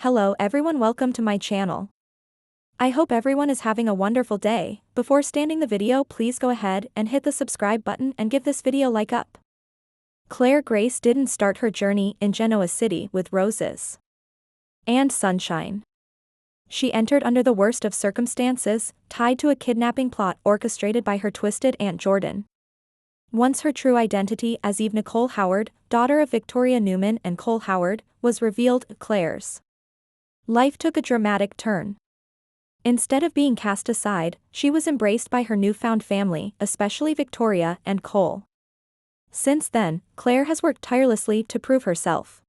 Hello everyone, welcome to my channel. I hope everyone is having a wonderful day. Before starting the video, please go ahead and hit the subscribe button and give this video a like up. Claire Grace didn't start her journey in Genoa City with roses and sunshine. She entered under the worst of circumstances, tied to a kidnapping plot orchestrated by her twisted Aunt Jordan. Once her true identity as Eve Nicole Howard, daughter of Victoria Newman and Cole Howard, was revealed, Claire's life took a dramatic turn. Instead of being cast aside, she was embraced by her newfound family, especially Victoria and Cole. Since then, Claire has worked tirelessly to prove herself.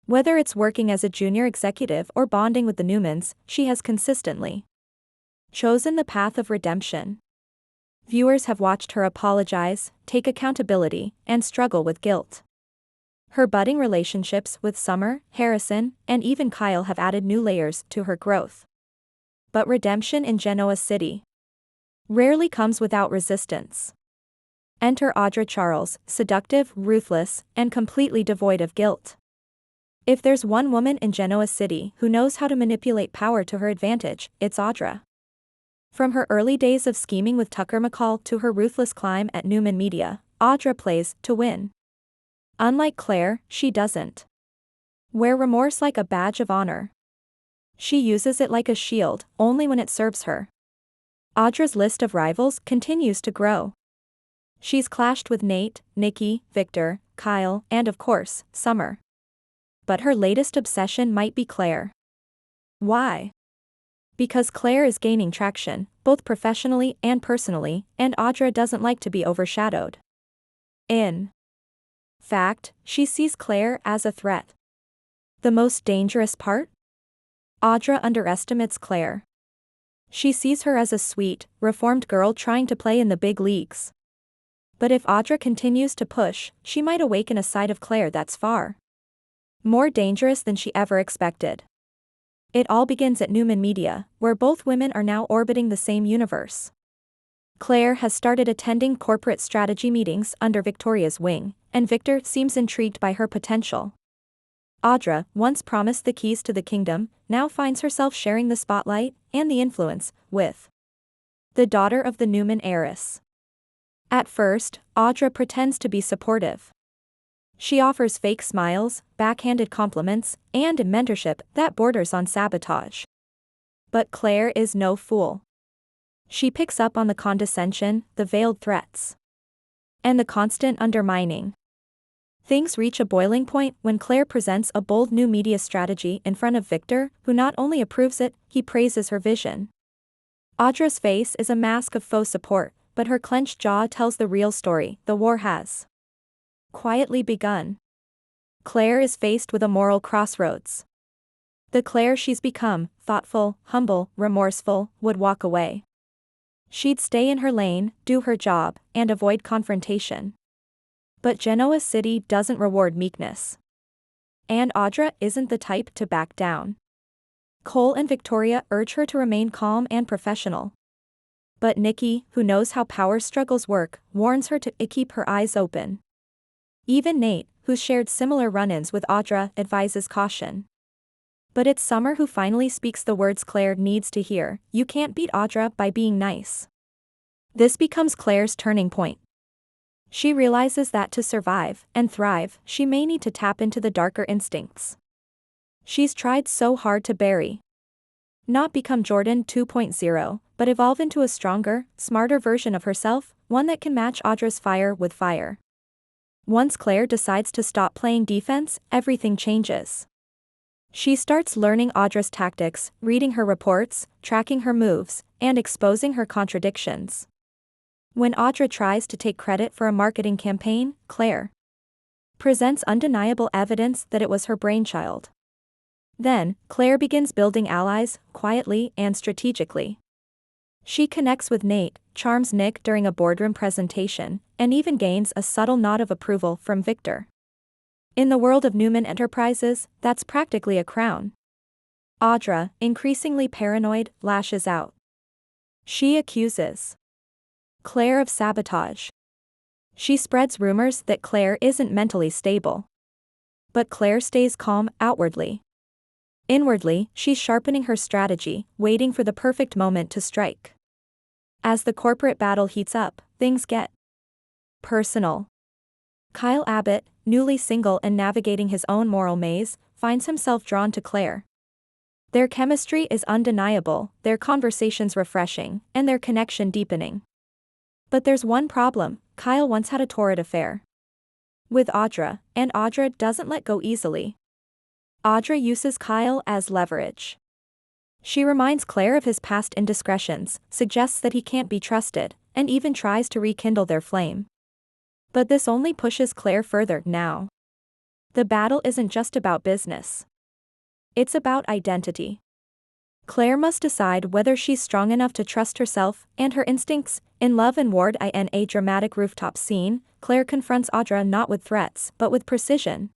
Whether it's working as a junior executive or bonding with the Newmans, she has consistently chosen the path of redemption. Viewers have watched her apologize, take accountability, and struggle with guilt. Her budding relationships with Summer, Harrison, and even Kyle have added new layers to her growth. But redemption in Genoa City rarely comes without resistance. Enter Audra Charles, seductive, ruthless, and completely devoid of guilt. If there's one woman in Genoa City who knows how to manipulate power to her advantage, it's Audra. From her early days of scheming with Tucker McCall to her ruthless climb at Newman Media, Audra plays to win. Unlike Claire, she doesn't wear remorse like a badge of honor. She uses it like a shield, only when it serves her. Audra's list of rivals continues to grow. She's clashed with Nate, Nikki, Victor, Kyle, and of course, Summer. But her latest obsession might be Claire. Why? Because Claire is gaining traction, both professionally and personally, and Audra doesn't like to be overshadowed. In fact, she sees Claire as a threat. The most dangerous part? Audra underestimates Claire. She sees her as a sweet, reformed girl trying to play in the big leagues. But if Audra continues to push, she might awaken a side of Claire that's far more dangerous than she ever expected. It all begins at Newman Media, where both women are now orbiting the same universe. Claire has started attending corporate strategy meetings under Victoria's wing, and Victor seems intrigued by her potential. Audra, once promised the keys to the kingdom, now finds herself sharing the spotlight and the influence with the daughter of the Newman heiress. At first, Audra pretends to be supportive. She offers fake smiles, backhanded compliments, and mentorship that borders on sabotage. But Claire is no fool. She picks up on the condescension, the veiled threats, and the constant undermining. Things reach a boiling point when Claire presents a bold new media strategy in front of Victor, who not only approves it, he praises her vision. Audra's face is a mask of faux support, but her clenched jaw tells the real story. The war has quietly begun. Claire is faced with a moral crossroads. The Claire she's become, thoughtful, humble, remorseful, would walk away. She'd stay in her lane, do her job, and avoid confrontation. But Genoa City doesn't reward meekness. And Audra isn't the type to back down. Cole and Victoria urge her to remain calm and professional. But Nikki, who knows how power struggles work, warns her to keep her eyes open. Even Nate, who's shared similar run-ins with Audra, advises caution. But it's Summer who finally speaks the words Claire needs to hear: "You can't beat Audra by being nice." This becomes Claire's turning point. She realizes that to survive and thrive, she may need to tap into the darker instincts she's tried so hard to bury. Not become Jordan 2.0, but evolve into a stronger, smarter version of herself, one that can match Audra's fire with fire. Once Claire decides to stop playing defense, everything changes. She starts learning Audra's tactics, reading her reports, tracking her moves, and exposing her contradictions. When Audra tries to take credit for a marketing campaign, Claire presents undeniable evidence that it was her brainchild. Then, Claire begins building allies, quietly and strategically. She connects with Nate, charms Nick during a boardroom presentation, and even gains a subtle nod of approval from Victor. In the world of Newman Enterprises, that's practically a crown. Audra, increasingly paranoid, lashes out. She accuses Claire of sabotage. She spreads rumors that Claire isn't mentally stable. But Claire stays calm outwardly. Inwardly, she's sharpening her strategy, waiting for the perfect moment to strike. As the corporate battle heats up, things get personal. Kyle Abbott, newly single and navigating his own moral maze, finds himself drawn to Claire. Their chemistry is undeniable, their conversations refreshing, and their connection deepening. But there's one problem: Kyle once had a torrid affair with Audra, and Audra doesn't let go easily. Audra uses Kyle as leverage. She reminds Claire of his past indiscretions, suggests that he can't be trusted, and even tries to rekindle their flame. But this only pushes Claire further now. The battle isn't just about business. It's about identity. Claire must decide whether she's strong enough to trust herself and her instincts. In Love and Ward in a dramatic rooftop scene, Claire confronts Audra not with threats but with precision.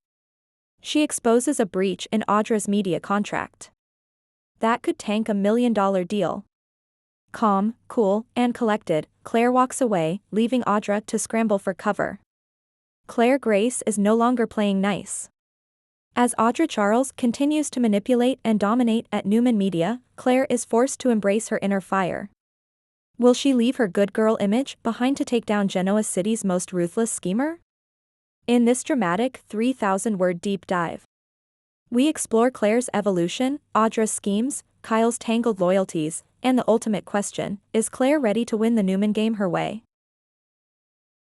She exposes a breach in Audra's media contract that could tank $1 million deal. Calm, cool, and collected, Claire walks away, leaving Audra to scramble for cover. Claire Grace is no longer playing nice. As Audra Charles continues to manipulate and dominate at Newman Media, Claire is forced to embrace her inner fire. Will she leave her good girl image behind to take down Genoa City's most ruthless schemer? In this dramatic 3,000-word deep dive, we explore Claire's evolution, Audra's schemes, Kyle's tangled loyalties, and the ultimate question: is Claire ready to win the Newman game her way?